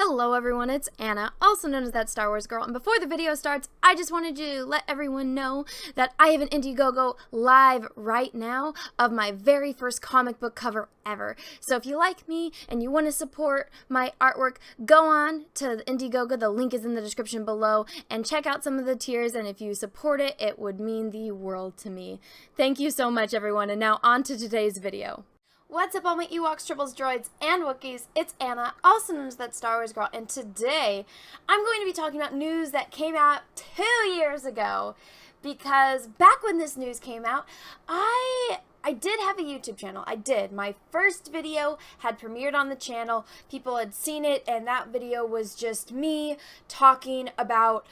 Hello everyone, it's Anna, also known as That Star Wars Girl, and before the video starts, I just wanted to let everyone know that I have an Indiegogo live right now of my very first comic book cover ever. So if you like me and you want to support my artwork, go on to the Indiegogo, the link is in the description below, and check out some of the tiers, and if you support it, it would mean the world to me. Thank you so much everyone, and now on to today's video. What's up all my Ewoks, Tribbles, Droids, and Wookiees? It's Anna, also known as That Star Wars Girl, and today I'm going to be talking about news that came out 2 years ago, because back when this news came out, I did have a YouTube channel. I did. My first video had premiered on the channel, people had seen it, and that video was just me talking about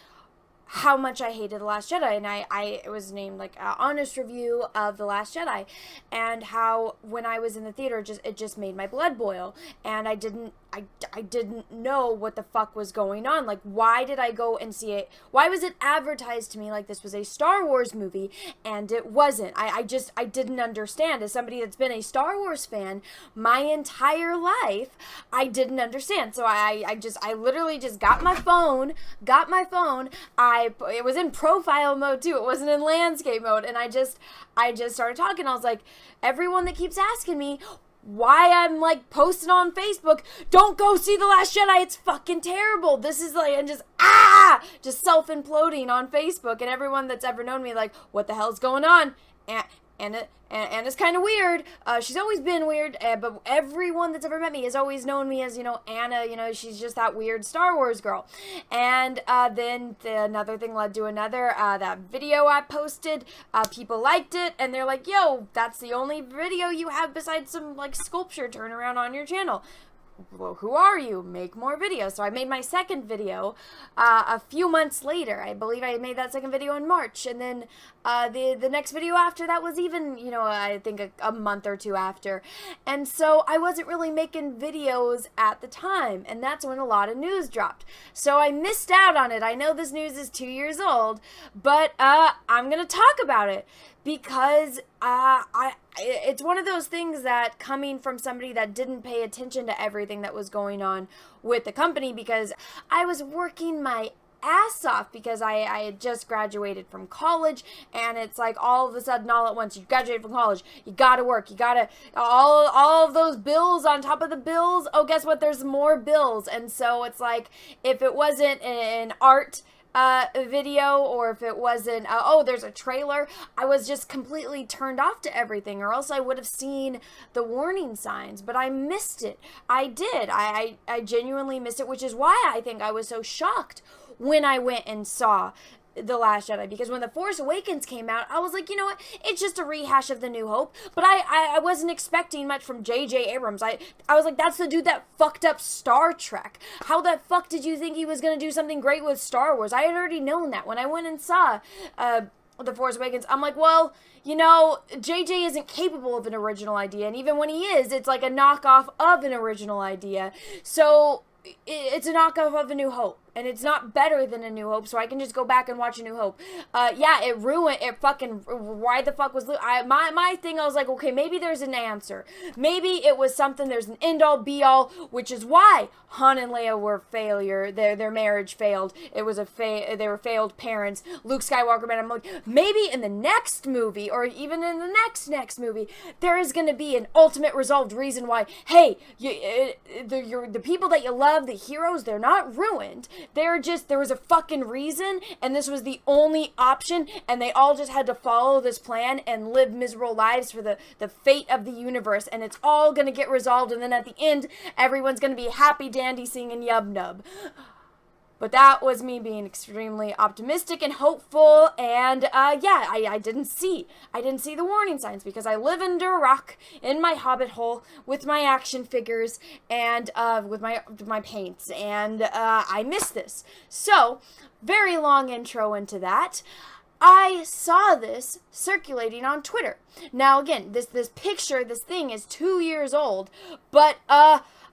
how much I hated The Last Jedi, and it was named like an honest review of The Last Jedi, and how when I was in the theater, it just made my blood boil, and I didn't know what the fuck was going on. Like, why did I go and see it? Why was it advertised to me like this was a Star Wars movie, and it wasn't? I didn't understand. As somebody that's been a Star Wars fan my entire life, I didn't understand. So I literally just got my phone, it was in profile mode too, it wasn't in landscape mode, and I just started talking. I was like, everyone that keeps asking me why I'm like posting on Facebook, don't go see The Last Jedi, it's fucking terrible, this is like, and just self-imploding on Facebook, and everyone that's ever known me like, what the hell's going on? And it's kind of weird. She's always been weird, but everyone that's ever met me has always known me as, you know, Anna, you know, she's just that weird Star Wars girl. And then another thing led to another. That video I posted, people liked it, and they're like, yo, that's the only video you have besides some, like, sculpture turnaround on your channel. Well, who are you? Make more videos. So I made my second video a few months later. I believe I made that second video in March, and then the next video after that was even, you know, I think a month or two after. And so I wasn't really making videos at the time, and that's when a lot of news dropped. So I missed out on it. I know this news is 2 years old, but I'm gonna talk about it because it's one of those things that, coming from somebody that didn't pay attention to everything that was going on with the company, because I was working my ass off because I had just graduated from college, and it's like all of a sudden, all at once, you graduate from college, you gotta work, you gotta, all of those bills on top of the bills, oh, guess what, there's more bills. And so it's like, if it wasn't an art video, or if it wasn't, oh, there's a trailer, I was just completely turned off to everything, or else I would have seen the warning signs, but I missed it. I did. I genuinely missed it, which is why I think I was so shocked when I went and saw The Last Jedi, because when The Force Awakens came out, I was like, you know what, it's just a rehash of The New Hope, but I wasn't expecting much from J.J. Abrams. I was like, that's the dude that fucked up Star Trek. How the fuck did you think he was going to do something great with Star Wars? I had already known that. When I went and saw The Force Awakens, I'm like, well, you know, JJ isn't capable of an original idea, and even when he is, it's like a knockoff of an original idea. So it's a knockoff of A New Hope, and it's not better than A New Hope, so I can just go back and watch A New Hope. Yeah, why the fuck was my thing, I was like, okay, maybe there's an answer. Maybe it was something, there's an end-all, be-all, which is why Han and Leia were failure, their marriage failed. It was they were failed parents. Luke Skywalker, man, I'm like, maybe in the next movie, or even in the next movie, there is going to be an ultimate resolved reason why, hey, the people that you love, the heroes, they're not ruined. There was a fucking reason, and this was the only option, and they all just had to follow this plan and live miserable lives for the fate of the universe, and it's all gonna get resolved, and then at the end, everyone's gonna be happy dandy singing Yub Nub. But that was me being extremely optimistic and hopeful, and yeah, I didn't see the warning signs, because I live under a rock in my hobbit hole with my action figures and with my paints, and I missed this. So, very long intro into that. I saw this circulating on Twitter. Now again, this picture, this thing is 2 years old, but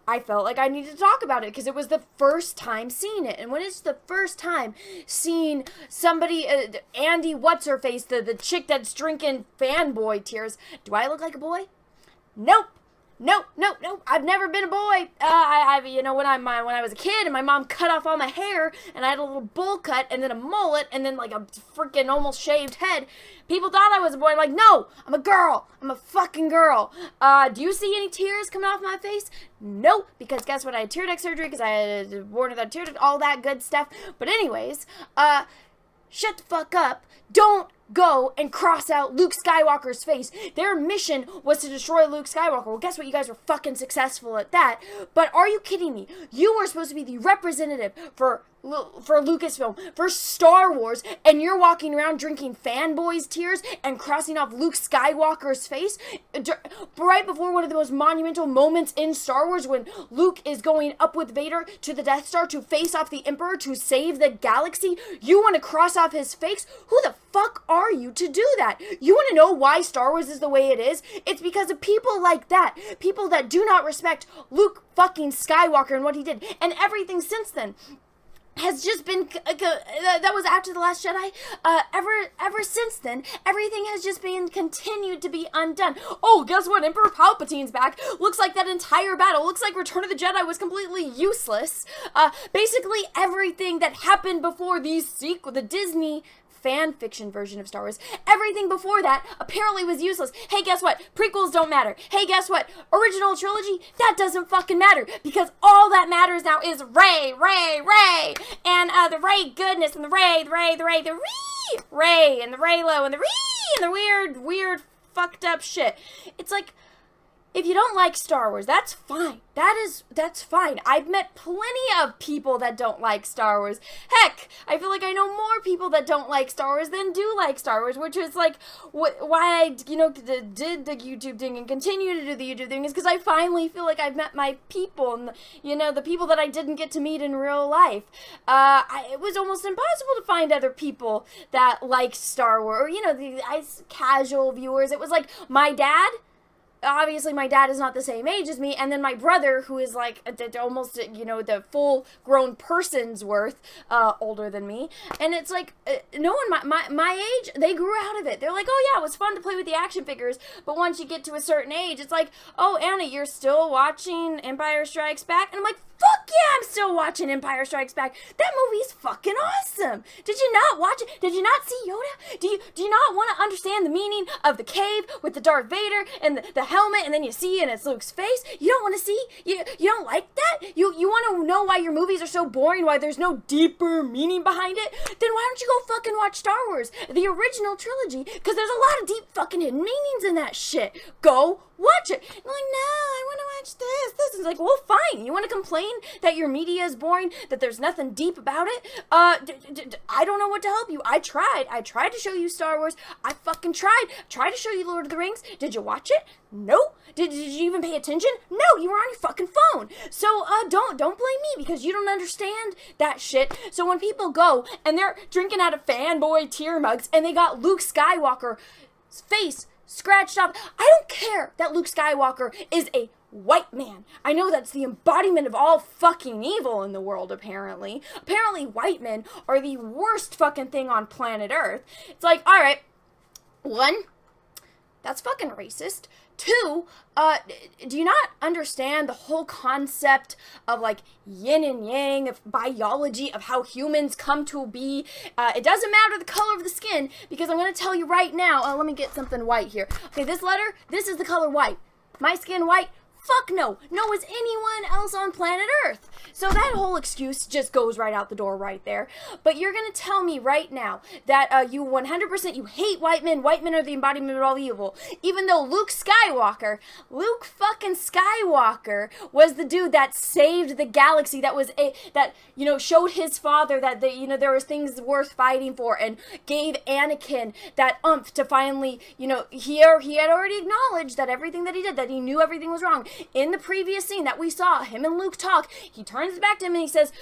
I felt like I needed to talk about it because it was the first time seeing it. And when it's the first time seeing somebody, Andy What's-Her-Face, the chick that's drinking fanboy tears, do I look like a boy? Nope. No, no, no. I've never been a boy. You know, when I was a kid and my mom cut off all my hair and I had a little bowl cut and then a mullet and then like a freaking almost shaved head, people thought I was a boy. I'm like, no, I'm a girl. I'm a fucking girl. Do you see any tears coming off my face? No, because guess what? I had tear duct surgery because I had born without tear duct, all that good stuff. But anyways, shut the fuck up. Don't go and cross out Luke Skywalker's face. Their mission was to destroy Luke Skywalker. Well, guess what? You guys were fucking successful at that. But are you kidding me? You were supposed to be the representative for Lucasfilm, for Star Wars, and you're walking around drinking fanboys' tears and crossing off Luke Skywalker's face right before one of the most monumental moments in Star Wars, when Luke is going up with Vader to the Death Star to face off the Emperor to save the galaxy. You want to cross off his face? Who the fuck are you to do that? You want to know why Star Wars is the way it is? It's because of people like that. People that do not respect Luke fucking Skywalker and what he did. And everything since then has just been, that was after The Last Jedi, ever since then, everything has just been continued to be undone. Oh, guess what? Emperor Palpatine's back. Looks like that entire battle, looks like Return of the Jedi was completely useless. Basically everything that happened before the Disney fan fiction version of Star Wars, everything before that apparently was useless. Hey, guess what? Prequels don't matter. Hey, guess what? Original trilogy, that doesn't fucking matter, because all that matters now is Rey, and the Rey goodness, and the Rey, and the Reylo, and the weird fucked up shit. It's like, if you don't like Star Wars, that's fine. That's fine. I've met plenty of people that don't like Star Wars. Heck, I feel like I know more people that don't like Star Wars than do like Star Wars, which is like why I, did the YouTube thing and continue to do the YouTube thing, is because I finally feel like I've met my people, and the people that I didn't get to meet in real life. It was almost impossible to find other people that like Star Wars, or the casual viewers. It was like my dad. Obviously, my dad is not the same age as me, and then my brother, who is like almost, the full-grown person's worth older than me, and it's like, no one my age, they grew out of it. They're like, oh yeah, it was fun to play with the action figures, but once you get to a certain age, it's like, oh, Anna, you're still watching Empire Strikes Back? And I'm like, fuck yeah, I'm still watching Empire Strikes Back. That movie's fucking awesome. Did you not watch it? Did you not see Yoda? Do you not want to understand the meaning of the cave with the Darth Vader and the helmet, and then you see and it's Luke's face? You don't want to see? You don't like that? You want to know why your movies are so boring, why there's no deeper meaning behind it? Then why don't you go fucking watch Star Wars, the original trilogy, because there's a lot of deep fucking hidden meanings in that shit. Go watch it. And I'm like, no, I want to watch this. This is like, well, fine. You want to complain that your media is boring, that there's nothing deep about it? I don't know what to help you. I tried to show you Star Wars. I fucking tried to show you Lord of the Rings. Did you watch it? No. Did you even pay attention? No, you were on your fucking phone. So, don't blame me, because you don't understand that shit. So when people go and they're drinking out of fanboy tear mugs and they got Luke Skywalker's face scratched up, I don't care that Luke Skywalker is a white man. I know that's the embodiment of all fucking evil in the world, apparently. Apparently white men are the worst fucking thing on planet Earth. It's like, alright, one, that's fucking racist. Two, do you not understand the whole concept of like yin and yang, of biology, of how humans come to be? It doesn't matter the color of the skin, because I'm going to tell you right now, let me get something white here. Okay, this letter, this is the color white. My skin white? Fuck no. No is anyone else on planet Earth. So that whole excuse just goes right out the door right there. But you're going to tell me right now that you 100% you hate white men. White men are the embodiment of all evil. Even though Luke fucking Skywalker was the dude that saved the galaxy, that showed his father that there was things worth fighting for, and gave Anakin that oomph to finally, he had already acknowledged that everything that he did, that he knew everything was wrong. In the previous scene that we saw him and Luke talk, he turns back to him and he says,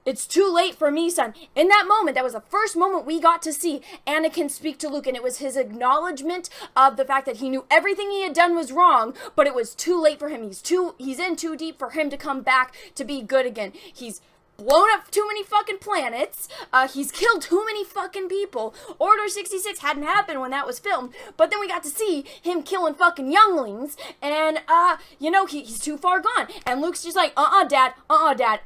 "It's too late for me, son." In that moment, that was the first moment we got to see Anakin speak to Luke, and it was his acknowledgement of the fact that he knew everything he had done was wrong, but it was too late for him. He's in too deep for him to come back to be good again. He's blown up too many fucking planets. He's killed too many fucking people. Order 66 hadn't happened when that was filmed, but then we got to see him killing fucking younglings, and, you know, he's too far gone. And Luke's just like, Dad,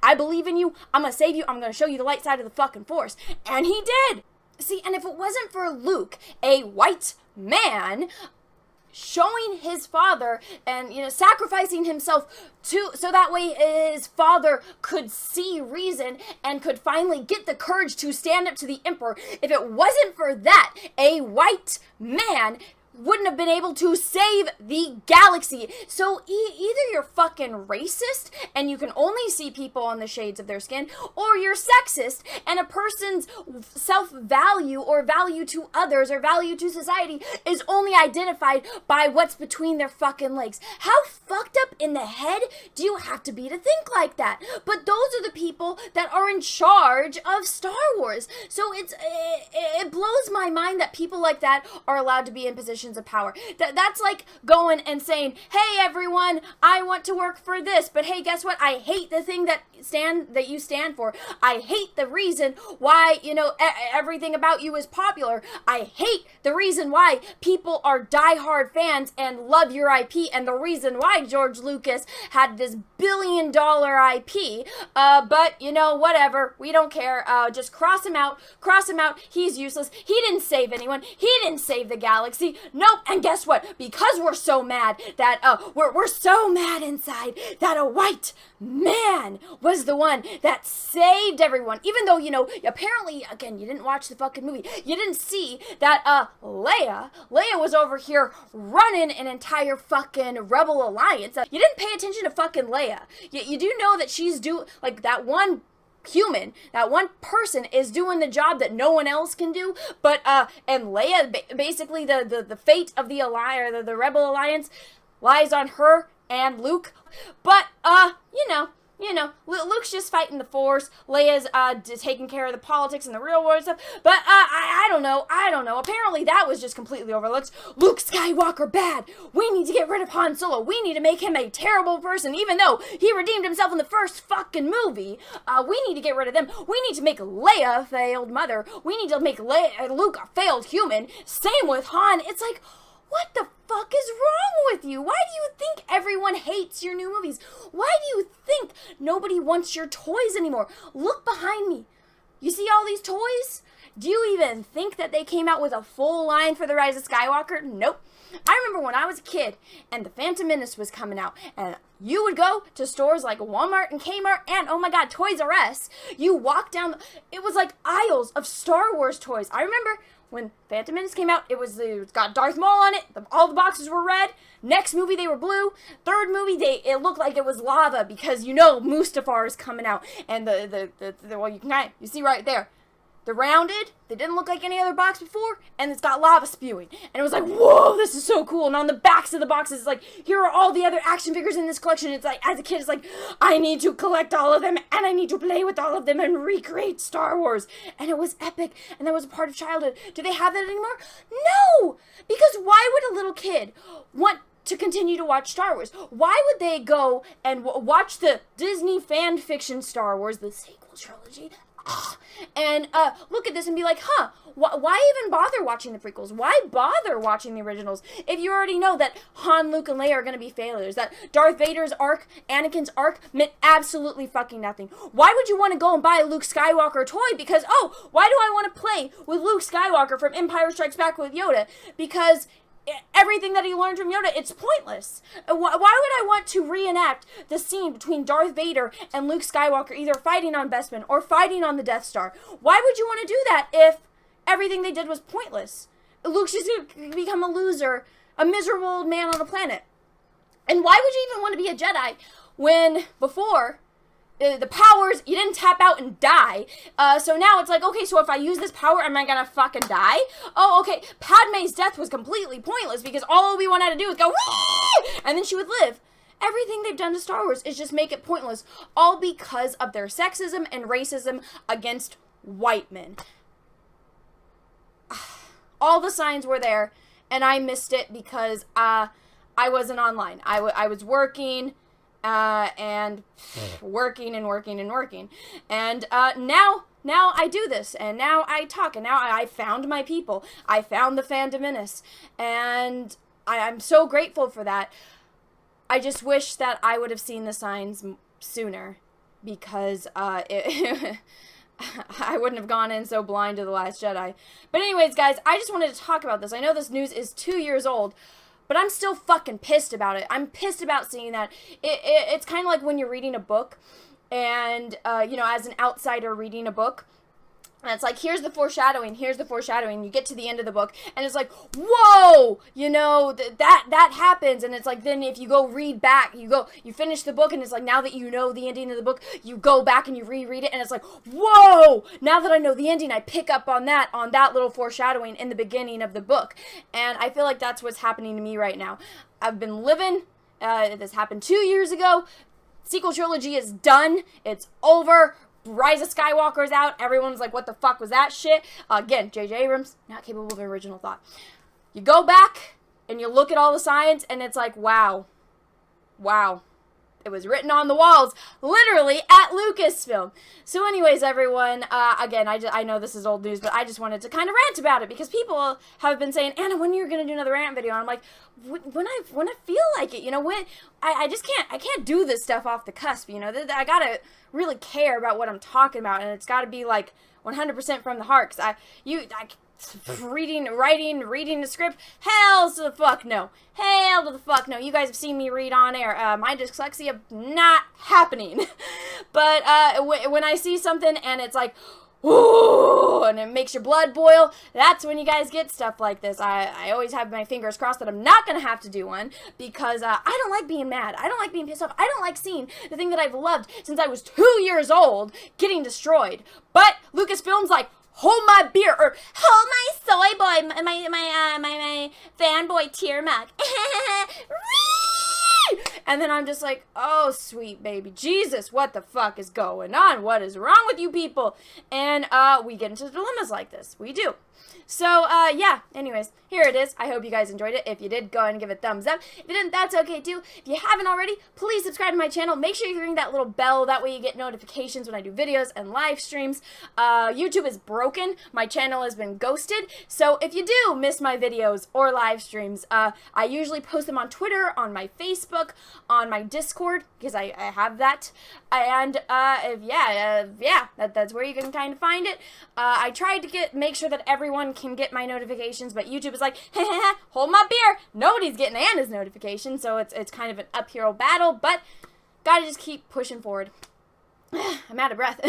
I believe in you. I'm gonna save you. I'm gonna show you the light side of the fucking Force. And he did. See, and if it wasn't for Luke, a white man, showing his father and, you know, sacrificing himself so that way his father could see reason and could finally get the courage to stand up to the Emperor, if it wasn't for that, a white man wouldn't have been able to save the galaxy. So either you're fucking racist and you can only see people on the shades of their skin, or you're sexist and a person's self-value or value to others or value to society is only identified by what's between their fucking legs. How fucked up in the head do you have to be to think like that? But those are the people that are in charge of Star Wars. So it blows my mind that people like that are allowed to be in positions of power. That's like going and saying, hey everyone, I want to work for this, but hey, guess what? I hate the thing that you stand for. I hate the reason why, you know, everything about you is popular. I hate the reason why people are diehard fans and love your IP, and the reason why George Lucas had this billion-dollar IP, but, you know, whatever, we don't care, just cross him out, he's useless, he didn't save anyone, he didn't save the galaxy. Nope. And guess what? Because we're so mad that, we're so mad inside that a white man was the one that saved everyone. Even though, you know, apparently, again, you didn't watch the fucking movie. You didn't see that, Leia was over here running an entire fucking Rebel Alliance. You didn't pay attention to fucking Leia. You do know that she's like, that one human, that one person is doing the job that no one else can do, but and Leia, basically the fate of the Alliance, or the Rebel Alliance, lies on her and Luke. But you know, Luke's just fighting the Force. Leia's taking care of the politics and the real world stuff. But I don't know. Apparently that was just completely overlooked. Luke Skywalker bad. We need to get rid of Han Solo. We need to make him a terrible person, even though he redeemed himself in the first fucking movie. We need to get rid of them. We need to make Leia a failed mother. We need to make Luke a failed human. Same with Han. It's like, what the fuck is wrong with you? Why do you think everyone hates your new movies? Why do you think nobody wants your toys anymore? Look behind me. You see all these toys? Do you even think that they came out with a full line for The Rise of Skywalker? Nope. I remember when I was a kid and The Phantom Menace was coming out, and you would go to stores like Walmart and Kmart and, oh my god, Toys R Us. You walk down, it was like aisles of Star Wars toys. I remember when Phantom Menace came out, it's got Darth Maul on it. All the boxes were red. Next movie, they were blue. Third movie, it looked like it was lava because, you know, Mustafar is coming out. And well, you see right there. They're rounded. They didn't look like any other box before, and it's got lava spewing. And it was like, whoa, this is so cool. And on the backs of the boxes, it's like, here are all the other action figures in this collection. It's like, as a kid, it's like, I need to collect all of them, and I need to play with all of them and recreate Star Wars. And it was epic, and that was a part of childhood. Do they have that anymore? No! Because why would a little kid want to continue to watch Star Wars? Why would they go and watch the Disney fan fiction Star Wars, the sequel trilogy, and look at this and be like, why even bother watching the prequels? Why bother watching the originals if you already know that Han, Luke, and Leia are going to be failures? That Darth Vader's arc, Anakin's arc, meant absolutely fucking nothing. Why would you want to go and buy a Luke Skywalker toy? Because, why do I want to play with Luke Skywalker from Empire Strikes Back with Yoda? Because everything that he learned from Yoda, it's pointless. Why would I want to reenact the scene between Darth Vader and Luke Skywalker either fighting on Bespin or fighting on the Death Star? Why would you want to do that if everything they did was pointless? Luke's just going to become a loser, a miserable old man on the planet. And why would you even want to be a Jedi when before the powers, you didn't tap out and die. So now it's like, okay, so if I use this power, am I gonna fucking die? Oh, okay, Padme's death was completely pointless because all Obi-Wan had to do was go, whee! And then she would live. Everything they've done to Star Wars is just make it pointless, all because of their sexism and racism against white men. All the signs were there, and I missed it because I wasn't online. I was working. and working and working and working. And now I do this, and now I talk, and now I found my people. I found the Fandominus, and I'm so grateful for that. I just wish that I would have seen the signs sooner, because I wouldn't have gone in so blind to The Last Jedi. But anyways, guys, I just wanted to talk about this. I know this news is 2 years old, but I'm still fucking pissed about it. I'm pissed about seeing that. It's kind of like when you're reading a book, and, you know, as an outsider reading a book, and it's like, here's the foreshadowing, you get to the end of the book, and it's like, whoa, you know, that happens, and it's like, then if you go read back, you finish the book, and it's like, now that you know the ending of the book, you go back and you reread it, and it's like, whoa, now that I know the ending, I pick up on that little foreshadowing in the beginning of the book, and I feel like that's what's happening to me right now. I've been living, this happened 2 years ago, sequel trilogy is done, it's over, Rise of Skywalker's out. Everyone's like, what the fuck was that shit? Again, J.J. Abrams, not capable of original thought. You go back, and you look at all the signs, and it's like, wow. Wow. It was written on the walls, literally, at Lucasfilm. So anyways, everyone, again, I know this is old news, but I just wanted to kind of rant about it, because people have been saying, Anna, when are you going to do another rant video? And I'm like, when I feel like it, you know, when, I can't do this stuff off the cusp, you know, I gotta really care about what I'm talking about, and it's gotta be, like, 100% from the heart, because reading the script, hell to the fuck no. Hell to the fuck no. You guys have seen me read on air. My dyslexia, not happening. But when I see something and it's like, ooh, and it makes your blood boil, that's when you guys get stuff like this. I always have my fingers crossed that I'm not going to have to do one, because I don't like being mad. I don't like being pissed off. I don't like seeing the thing that I've loved since I was 2 years old getting destroyed. But Lucasfilm's like, hold my beer, or hold my soy boy, my fanboy tear mug. And then I'm just like, oh, sweet baby Jesus, what the fuck is going on? What is wrong with you people? And we get into dilemmas like this. We do. So, yeah, anyways, here it is. I hope you guys enjoyed it. If you did, go ahead and give it a thumbs up. If you didn't, that's okay too. If you haven't already, please subscribe to my channel. Make sure you ring that little bell. That way you get notifications when I do videos and live streams. YouTube is broken. My channel has been ghosted. So if you do miss my videos or live streams, I usually post them on Twitter, on my Facebook, on my Discord, because I have that. And, that's where you can kind of find it. I tried to make sure that everyone can get my notifications, but YouTube is like, hold my beer. Nobody's getting Anna's notification, so it's kind of an uphill battle, but gotta just keep pushing forward. I'm out of breath.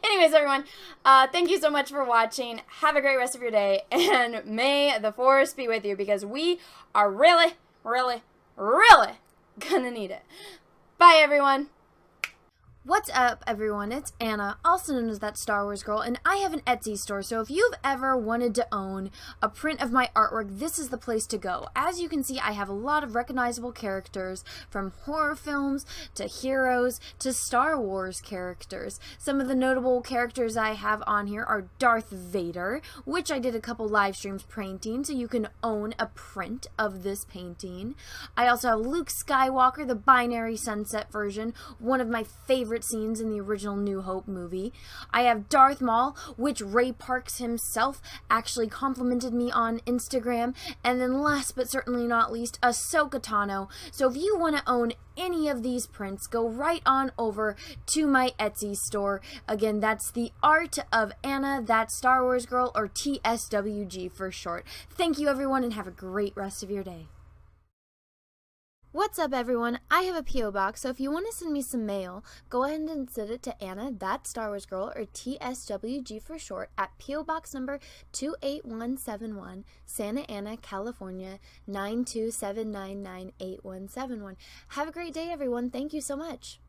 Anyways, everyone, thank you so much for watching. Have a great rest of your day, and may the Force be with you, because we are really, really, really gonna need it. Bye, everyone. What's up, everyone? It's Anna, also known as That Star Wars Girl, and I have an Etsy store, so if you've ever wanted to own a print of my artwork, this is the place to go. As you can see, I have a lot of recognizable characters, from horror films to heroes to Star Wars characters. Some of the notable characters I have on here are Darth Vader, which I did a couple live streams painting, so you can own a print of this painting. I also have Luke Skywalker, the binary sunset version, one of my favorite scenes in the original New Hope movie. I have Darth Maul, which Ray Parks himself actually complimented me on Instagram. And then last but certainly not least, Ahsoka Tano. So if you want to own any of these prints, go right on over to my Etsy store. Again, that's the Art of Anna, That Star Wars Girl, or TSWG for short. Thank you, everyone, and have a great rest of your day. What's up, everyone? I have a P.O. box, so if you want to send me some mail, go ahead and send it to Anna, That Star Wars Girl, or TSWG for short, at P.O. Box number 28171, Santa Ana, California, 927998171. Have a great day, everyone. Thank you so much.